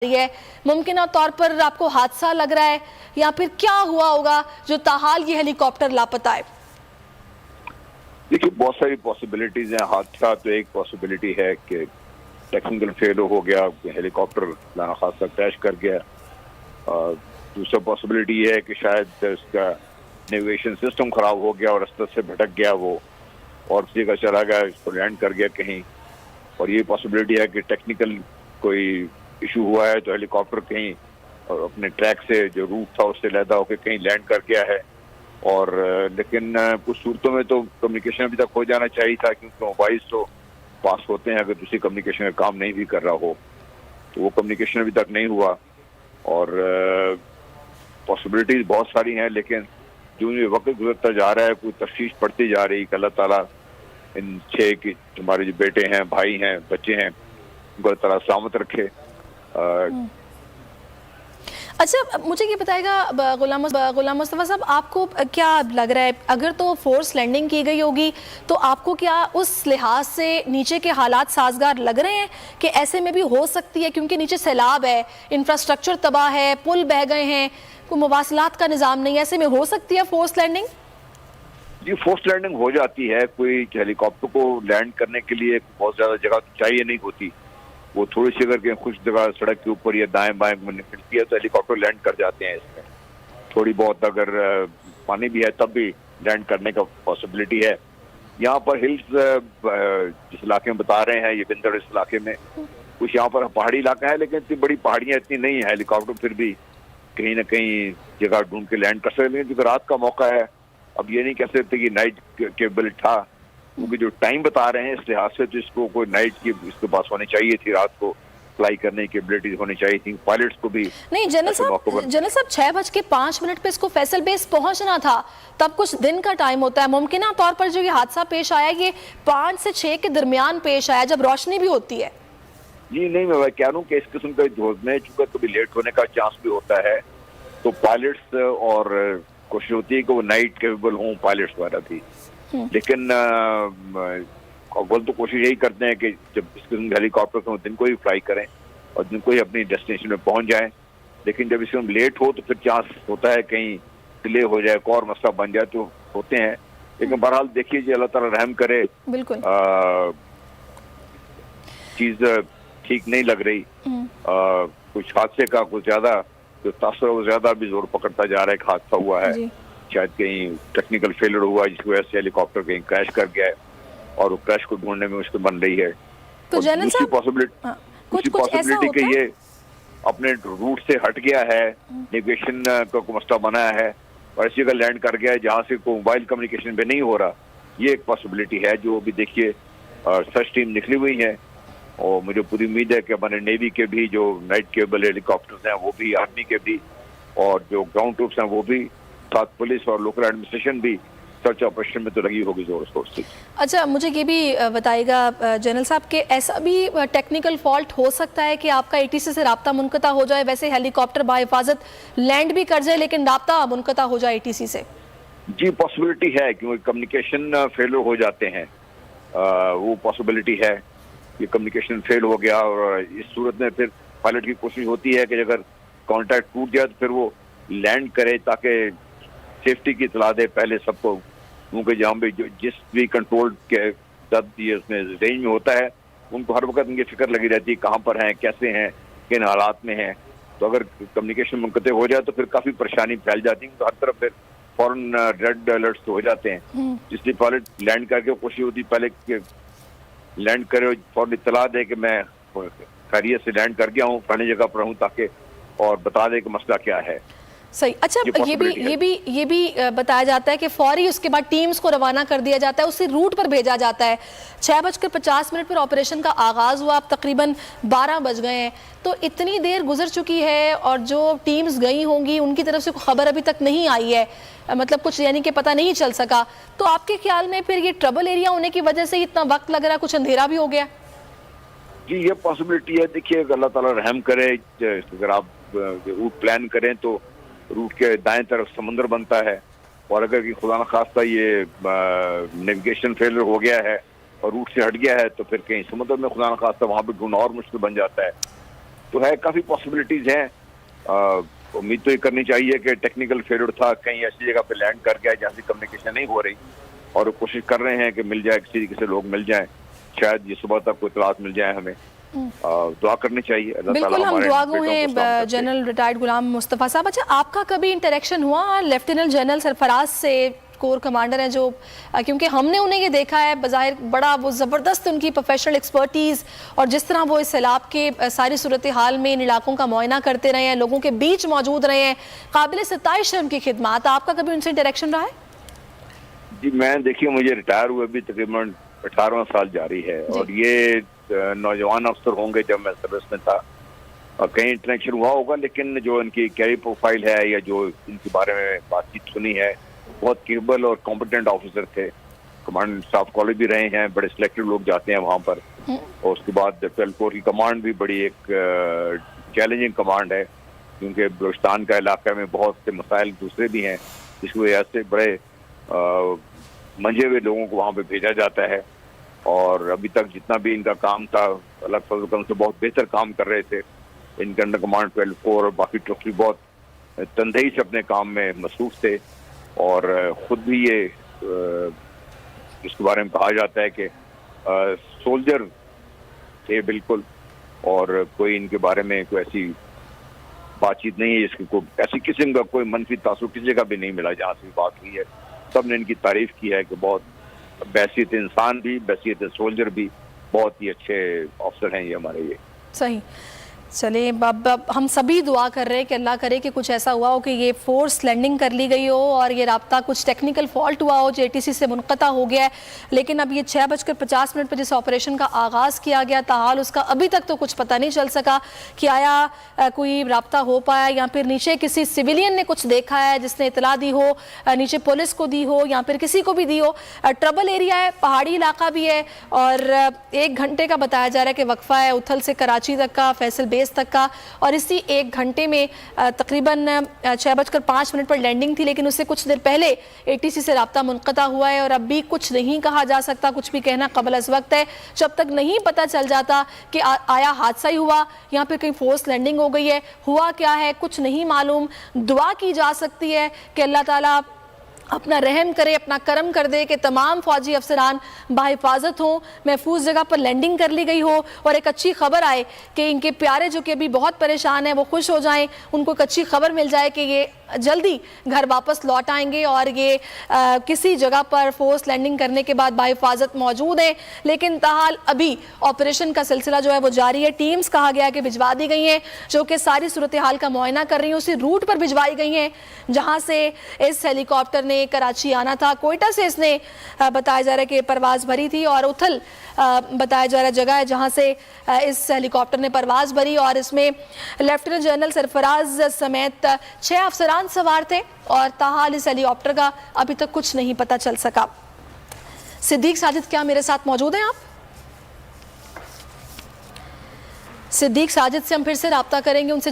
है, मुमकिन तौर पर आपको हादसा लग रहा है या फिर क्या हुआ होगा जो ताहाल ये हेलीकॉप्टर लापता है? देखिए, बहुत सारी पॉसिबिलिटीज हैं। हादसा तो एक पॉसिबिलिटी है कि टेक्निकल फेल हो गया, हेलीकॉप्टर लाना खासा क्रैश कर गया। दूसरा पॉसिबिलिटी ये है कि शायद इसका नेविगेशन सिस्टम खराब हो गया और रास्ते से भटक गया वो और उसी जगह चला गया, इसको लैंड कर गया कहीं। और ये पॉसिबिलिटी है कि टेक्निकल कोई इशू हुआ है तो हेलीकॉप्टर कहीं अपने ट्रैक से जो रूट था उससे अलहदा होकर कहीं लैंड कर गया है। और लेकिन कुछ सूरतों में तो कम्युनिकेशन अभी तक हो जाना चाहिए था, क्योंकि मोबाइल तो पास होते हैं अगर दूसरी कम्युनिकेशन का काम नहीं भी कर रहा हो, तो वो कम्युनिकेशन अभी तक नहीं हुआ। और पॉसिबिलिटीज बहुत सारी हैं, लेकिन जो ये वक्त गुजरता जा रहा है कोई तफ्तीश पड़ती जा रही कि अल्लाह ताला इन 6 की हमारे जो बेटे हैं, भाई हैं, बच्चे हैं, उनको अल्लाह ताला सलामत रखे। अच्छा, मुझे ये बताएगा गुलाम मुस्तफ़ा साहब, आपको क्या लग रहा है अगर तो फोर्स लैंडिंग की गई होगी तो आपको क्या उस लिहाज से नीचे के हालात साजगार लग रहे हैं कि ऐसे में भी हो सकती है, क्योंकि नीचे सैलाब है, इंफ्रास्ट्रक्चर तबाह है, पुल बह गए हैं, कोई मवासलात का निज़ाम नहीं है, ऐसे में हो सकती है फोर्स लैंडिंग? जी, फोर्स लैंडिंग हो जाती है। कोई हेलीकॉप्टर को लैंड करने के लिए बहुत ज्यादा जगह चाहिए नहीं होती, वो थोड़ी सी अगर कुछ जगह सड़क के ऊपर या दाएं बाएं में निकलती है तो हेलीकॉप्टर लैंड कर जाते हैं। इसमें थोड़ी बहुत अगर पानी भी है तब भी लैंड करने का पॉसिबिलिटी है। यहाँ पर हिल्स जिस इलाके में बता रहे हैं, ये बिंदर इस इलाके में कुछ यहाँ पर पहाड़ी इलाका है, लेकिन इतनी बड़ी पहाड़ियाँ इतनी नहीं है, हेलीकॉप्टर फिर भी कहीं ना कहीं जगह ढूंढ के लैंड कर सकते हैं। लेकिन क्योंकि रात का मौका है, अब ये नहीं कह सकते कि नाइट केबल था, क्योंकि जो टाइम बता रहे हैं इस लिहाज से तो इसको कोई नाइट की इसके पास होनी चाहिए थी, रात को फ्लाई करने की एबिलिटी होनी चाहिए थी पायलट्स को भी। नहीं जनरल साहब 6:05 पे इसको फैसल बेस पहुंचना था, तब कुछ दिन का टाइम होता है। मुमकिन तौर पर जो ये हादसा पेश आया ये 5 से 6 के दरमियान पेश आया जब रोशनी भी होती है। जी नहीं, मैं कह रहा हूँ कि इस किस्म का में चूंकि कभी लेट होने का चांस भी होता है, तो पायलट्स और कोशिश होती है कि वो नाइट केपेबल हों पायलट्स वगैरह भी। लेकिन अव्वल तो कोशिश यही करते हैं कि जब इस किस्म के हेलीकॉप्टर को दिन को ही फ्लाई करें और दिन को ही अपनी डेस्टिनेशन में पहुंच जाएं। लेकिन जब इसमें लेट हो तो फिर चांस होता है कहीं डिले हो जाए, एक और मसला बन जाए, तो होते हैं। लेकिन बहरहाल देखिए जी, अल्लाह ताला रहम करे। बिल्कुल चीज ठीक नहीं लग रही। कुछ हादसे का कुछ ज्यादा जो तासुर ज्यादा भी जोर पकड़ता जा रहा है। एक हादसा हुआ है, शायद कहीं टेक्निकल फेलियर हुआ जिसकी वजह से हेलीकॉप्टर कहीं क्रैश कर गया है और वो क्रैश को ढूंढने में मुश्किल बन रही है। तो दूसरी पॉसिबिलिटी कि ये अपने रूट से हट गया है, नेविगेशन का मसला बनाया है और ऐसी जगह लैंड कर गया है जहाँ से कोई मोबाइल कम्युनिकेशन भी नहीं हो रहा। ये एक पॉसिबिलिटी है जो अभी देखिए सर्च टीम निकली हुई है और मुझे पूरी उम्मीद है कि हमारे नेवी के भी जो नाइट केबल हेलीकॉप्टर्स हैं वो भी, आर्मी के भी और जो ग्राउंड ट्रूप्स हैं वो भी, साथ पुलिस और लोकल एडमिनिस्ट्रेशन भी सर्च ऑपरेशन में तो लगी होगी जोर शोर से। अच्छा, मुझे ये भी बताइएगा जनरल साहब कि ऐसा भी टेक्निकल फॉल्ट हो सकता है कि आपका ATC से राब्ता मुनक़ता हो जाए, वैसे हेलीकॉप्टर बाहिफाजत लैंड भी कर जाए लेकिन राब्ता मुनक़ता हो जाए ATC से? जी, पॉसिबिलिटी है, क्योंकि कम्युनिकेशन फेलियर हो जाते हैं। वो पॉसिबिलिटी है कि कम्युनिकेशन फेल हो गया और इस सूरत में फिर पायलट की कोशिश होती है कि अगर कॉन्टैक्ट टूट जाए तो फिर वो लैंड करे ताकि सेफ्टी की इतला दे पहले सबको, क्योंकि जहाँ भी जिस भी कंट्रोल के ये उसमें रेंज में होता है उनको हर वक्त उनकी फिक्र लगी रहती है कहाँ पर हैं, कैसे हैं, किन हालात में हैं। तो अगर कम्युनिकेशन मुनक़ते हो जाए तो फिर काफ़ी परेशानी फैल जाती है, तो हर तरफ फिर फौरन रेड अलर्ट्स तो हो जाते हैं। इसलिए पायलट लैंड करके कोशिश होती पहले लैंड करे, फौरन इतला दे कि मैं खैरियत से लैंड कर गया हूँ, फलानी जगह पर हूँ, ताकि और बता दे कि मसला क्या है। सही। अच्छा, ये भी बताया जाता है कि फौरी उसके बाद टीम्स को रवाना कर दिया जाता है, उसी रूट पर भेजा जाता है। 6:50 पर ऑपरेशन का आगाज़ हुआ, अब तकरीबन 12 बज गए हैं, तो इतनी देर गुजर चुकी है और जो टीम्स गई होंगी उनकी तरफ से कोई खबर अभी तक नहीं आई है, मतलब कुछ यानी कि पता नहीं चल सका। तो आपके ख्याल में फिर ये ट्रबल एरिया होने की वजह से इतना वक्त लग रहा है, कुछ अंधेरा भी हो गया? जी, ये पॉसिबिलिटी है। देखिए, अल्लाह ताला रहम करे, अगर आप रूट प्लान करें तो रूट के दाएं तरफ समुंदर बनता है और अगर खुदा न खास्ता ये नेविगेशन फेलियर हो गया है और रूट से हट गया है तो फिर कहीं समुद्र में खुदा न खास्ता वहाँ पे ढूंढना और मुश्किल बन जाता है। तो है, काफ़ी पॉसिबिलिटीज़ हैं। उम्मीद तो ये करनी चाहिए कि टेक्निकल फेलियर था, कहीं ऐसी जगह पे लैंड कर गया जहाँ से कम्युनिकेशन नहीं हो रही, और कोशिश कर रहे हैं कि मिल जाए, किसी तरीके से लोग मिल जाएं, शायद ये सुबह तक कोई तलाश मिल जाए हमें। दुआ करनी चाहिए। अल्लाह ताला बिल्कुल, हम हमारे दुआ बेटों को हैं सलामत रखे। जनरल रिटायर्ड गुलाम मुस्तफ़ा साहब। अच्छा, आपका कभी इंटरेक्शन हुआ लेफ्टिनेंट जनरल सरफराज से, कोर कमांडर हैं जो, क्योंकि हमने उन्हें ये देखा है बज़ाहिर बड़ा वो ज़बरदस्त उनकी प्रोफेशनल एक्सपर्टीज़, और जिस तरह वो इस सैलाब के सारी सूरत हाल में इन इलाकों का मुआयना करते रहे हैं, लोगों के बीच मौजूद रहे हैं, काबिल सताइश है उनकी खिदमत। आपका कभी उनसे इंटरेक्शन रहा है? जी, मैं देखिए, मुझे रिटायर हुए भी तकरीबन 18वां साल जारी है, और ये नौजवान अफसर होंगे जब मैं सर्विस में था, और कहीं इंटरेक्शन हुआ होगा, लेकिन जो इनकी कैरियर प्रोफाइल है या जो इनके बारे में बातचीत सुनी है, बहुत केबल और कॉम्पिटेंट ऑफिसर थे। कमांड स्टाफ कॉलेज भी रहे हैं, बड़े सिलेक्टेड लोग जाते हैं वहाँ पर, और उसके बाद 12 कोर की कमांड भी बड़ी एक चैलेंजिंग कमांड है, क्योंकि बलूचिस्तान का इलाका में बहुत से मसाइल दूसरे भी हैं, जिसकी वजह से बड़े मंझे हुए लोगों को वहाँ पे भेजा जाता है। और अभी तक जितना भी इनका काम था, अल्लाह के फजल से बहुत बेहतर काम कर रहे थे। इनके अंडर कमांड 12 कोर और बाकी ट्रुप्स भी बहुत तनदेही से अपने काम में मसरूफ थे, और खुद भी ये इसके बारे में कहा जाता है कि सोल्जर थे बिल्कुल, और कोई इनके बारे में कोई ऐसी बातचीत नहीं है जिसकी कोई ऐसी किस्म का कोई मनफी तासुर किसी जगह भी नहीं मिला जहाँ से बात हुई है। सबने इनकी तारीफ की है कि बहुत बैसियत इंसान भी, बैसियत सोल्जर भी, बहुत ही अच्छे ऑफिसर हैं ये हमारे। ये सही। चलिए, अब हम सभी दुआ कर रहे हैं कि अल्लाह करे कि कुछ ऐसा हुआ हो कि ये फोर्स लैंडिंग कर ली गई हो और ये राब्ता कुछ टेक्निकल फॉल्ट हुआ हो जो ATC से मुनक़ता हो गया है, लेकिन अब ये 6:50 पर जिस ऑपरेशन का आगाज़ किया गया, ताहाल उसका अभी तक तो कुछ पता नहीं चल सका कि आया कोई राब्ता हो पाया, या फिर नीचे किसी सिविलियन ने कुछ देखा है जिसने इतला दी हो, नीचे पुलिस को दी हो, या फिर किसी को भी दी हो। ट्रबल एरिया है, पहाड़ी इलाका भी है, और 1 घंटे का बताया जा रहा है कि वक्फा है उथल से कराची तक का, फैसल बेस तक का, और इसी 1 घंटे में तकरीबन 6:05 पर लैंडिंग थी, लेकिन उससे कुछ देर पहले ATC से राब्ता मुनक़ता हुआ है, और अब भी कुछ नहीं कहा जा सकता, कुछ भी कहना कबल अज़ वक्त है। जब तक नहीं पता चल जाता कि आया हादसा ही हुआ या फिर कहीं फोर्स लैंडिंग हो गई है, हुआ क्या है कुछ नहीं मालूम। दुआ की जा सकती है कि अल्लाह ताला अपना रहम करे, अपना करम कर दे कि तमाम फौजी अफसरान बाहिफाजत हों, महफूज जगह पर लैंडिंग कर ली गई हो, और एक अच्छी खबर आए कि इनके प्यारे जो कि अभी बहुत परेशान हैं वो खुश हो जाएं, उनको एक अच्छी खबर मिल जाए कि ये जल्दी घर वापस लौट आएंगे, और ये किसी जगह पर फोर्स लैंडिंग करने के बाद बाहिफाजत मौजूद हैं। लेकिन ताहाल अभी ऑपरेशन का सिलसिला जो है वो जारी है। टीम्स कहा गया कि भिजवा दी गई हैं जो कि सारी सूरत हाल का मुआयना कर रही हैं, उसी रूट पर भिजवाई गई हैं जहाँ से इस हेलीकॉप्टर ने कराची आना था। कोयटा से इसने बताया जा रहा है कि परवाज़ भरी थी, और उथल बताया जा रहा जगह है जहाँ से इस हेलीकॉप्टर ने परवाज़ भरी, और इसमें लेफ्टिनेंट जनरल सरफराज समेत 6 अफसरान सवार थे, और ताहाल इस हेलीकॉप्टर का अभी तक कुछ नहीं पता चल सका। सिद्दीक साजिद क्या मेरे साथ मौजूद हैं आप? सिद्दीक साजिद से हम फिर से राब्ता करेंगे, उनसे